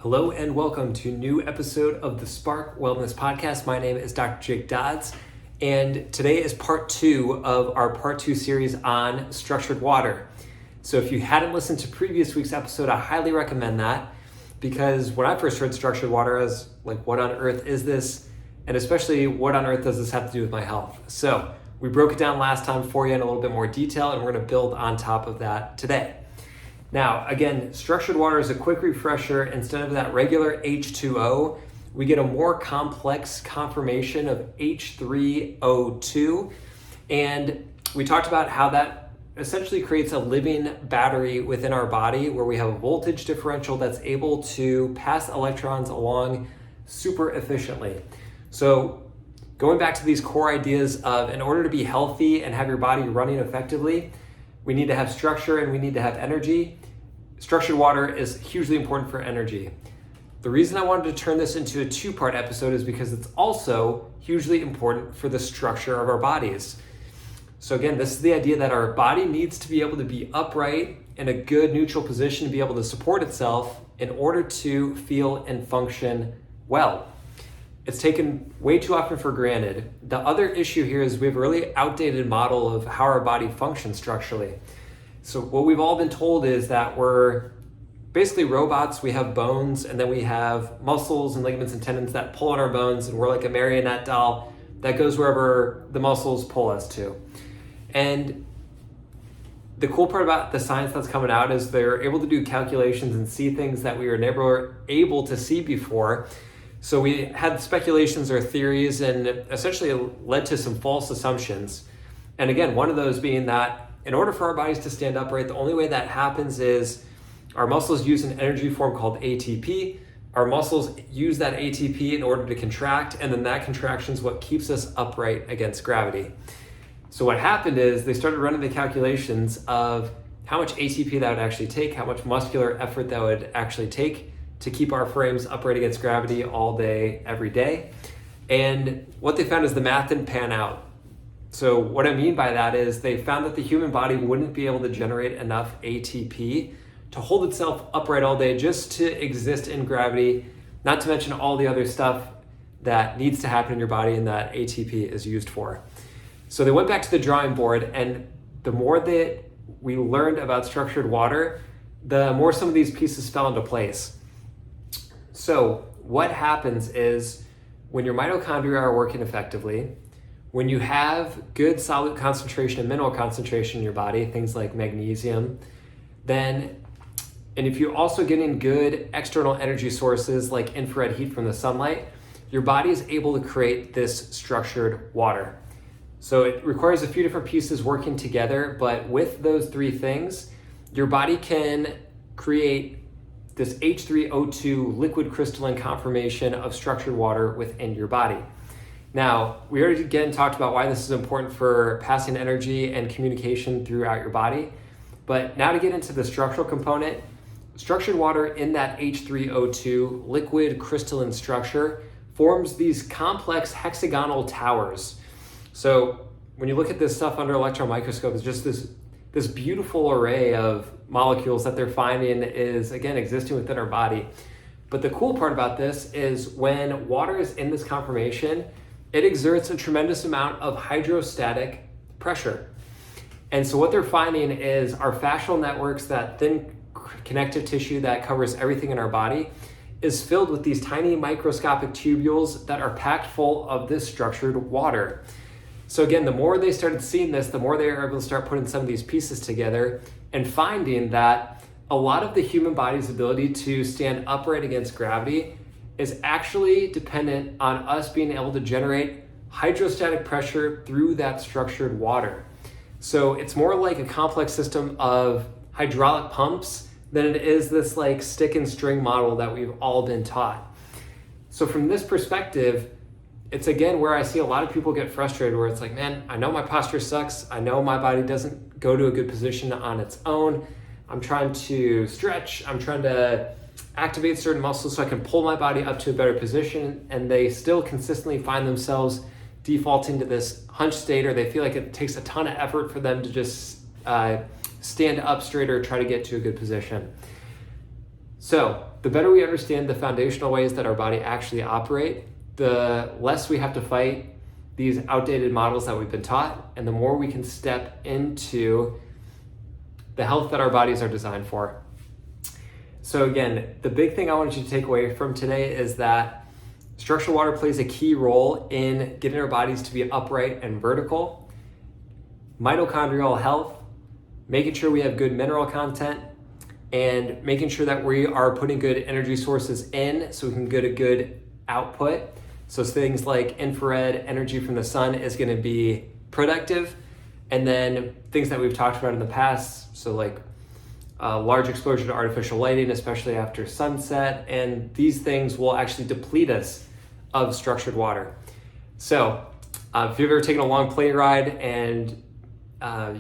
Hello and welcome to a new episode of the Spark Wellness Podcast. My name is Dr. Jake Dodds, and today is part 2 of our part 2 series on structured water. So if you hadn't listened to previous week's episode, I highly recommend that, because when I first heard structured water, I was like, what on earth is this? And especially, what on earth does this have to do with my health? So we broke it down last time for you in a little bit more detail, and we're going to build on top of that today. Now, again, structured water is a quick refresher. Instead of that regular H2O, we get a more complex conformation of H3O2. And we talked about how that essentially creates a living battery within our body where we have a voltage differential that's able to pass electrons along super efficiently. So going back to these core ideas of, in order to be healthy and have your body running effectively, we need to have structure and we need to have energy. Structured water is hugely important for energy. The reason I wanted to turn this into a 2-part episode is because it's also hugely important for the structure of our bodies. So again, this is the idea that our body needs to be able to be upright in a good neutral position to be able to support itself in order to feel and function well. It's taken way too often for granted. The other issue here is we have a really outdated model of how our body functions structurally. So what we've all been told is that we're basically robots. We have bones, and then we have muscles and ligaments and tendons that pull on our bones, and we're like a marionette doll that goes wherever the muscles pull us to. And the cool part about the science that's coming out is they're able to do calculations and see things that we were never able to see before. So we had speculations or theories, and it essentially led to some false assumptions. And again, one of those being that in order for our bodies to stand upright, the only way that happens is our muscles use an energy form called ATP. Our muscles use that ATP in order to contract, and then that contraction is what keeps us upright against gravity. So what happened is they started running the calculations of how much ATP that would actually take, how much muscular effort that would actually take to keep our frames upright against gravity all day, every day. And what they found is the math didn't pan out. So what I mean by that is they found that the human body wouldn't be able to generate enough ATP to hold itself upright all day just to exist in gravity, not to mention all the other stuff that needs to happen in your body and that ATP is used for. So they went back to the drawing board, and the more that we learned about structured water, the more some of these pieces fell into place. So what happens is when your mitochondria are working effectively, when you have good solute concentration and mineral concentration in your body, things like magnesium, and if you're also getting good external energy sources like infrared heat from the sunlight, your body is able to create this structured water. So it requires a few different pieces working together, but with those 3 things, your body can create this H3O2 liquid crystalline conformation of structured water within your body. Now, we already again talked about why this is important for passing energy and communication throughout your body, but now to get into the structural component, structured water in that H3O2 liquid crystalline structure forms these complex hexagonal towers. So when you look at this stuff under electron microscope, it's just this beautiful array of molecules that they're finding is, again, existing within our body. But the cool part about this is when water is in this conformation, it exerts a tremendous amount of hydrostatic pressure. And so what they're finding is our fascial networks, that thin connective tissue that covers everything in our body, is filled with these tiny microscopic tubules that are packed full of this structured water. So again, the more they started seeing this, the more they were able to start putting some of these pieces together and finding that a lot of the human body's ability to stand upright against gravity is actually dependent on us being able to generate hydrostatic pressure through that structured water. So it's more like a complex system of hydraulic pumps than it is this like stick and string model that we've all been taught. So from this perspective, it's again where I see a lot of people get frustrated, where it's like, man, I know my posture sucks. I know my body doesn't go to a good position on its own. I'm trying to stretch. I'm trying to activate certain muscles so I can pull my body up to a better position, and they still consistently find themselves defaulting to this hunch state, or they feel like it takes a ton of effort for them to just stand up straight or try to get to a good position. So the better we understand the foundational ways that our body actually operate, the less we have to fight these outdated models that we've been taught, and the more we can step into the health that our bodies are designed for. So again, the big thing I want you to take away from today is that structural water plays a key role in getting our bodies to be upright and vertical, mitochondrial health, making sure we have good mineral content, and making sure that we are putting good energy sources in so we can get a good output. So things like infrared energy from the sun is going to be productive. And then things that we've talked about in the past, so like large exposure to artificial lighting, especially after sunset, and these things will actually deplete us of structured water. So if you've ever taken a long plane ride and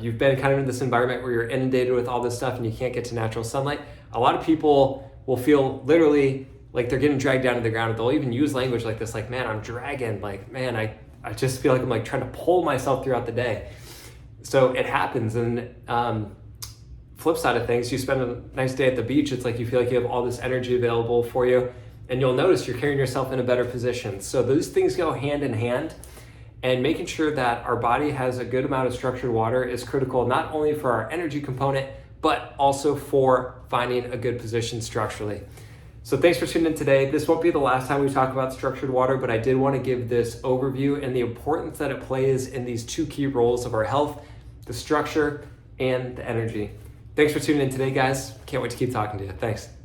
you've been kind of in this environment where you're inundated with all this stuff and you can't get to natural sunlight, a lot of people will feel literally like they're getting dragged down to the ground. They'll even use language like this, like, man, I'm dragging, like, man, I just feel like I'm like trying to pull myself throughout the day. So it happens. And flip side of things, you spend a nice day at the beach, it's like you feel like you have all this energy available for you, and you'll notice you're carrying yourself in a better position. So those things go hand in hand, and making sure that our body has a good amount of structured water is critical, not only for our energy component, but also for finding a good position structurally. So thanks for tuning in today. This won't be the last time we talk about structured water, but I did want to give this overview and the importance that it plays in these two key roles of our health, the structure and the energy. Thanks for tuning in today, guys. Can't wait to keep talking to you. Thanks.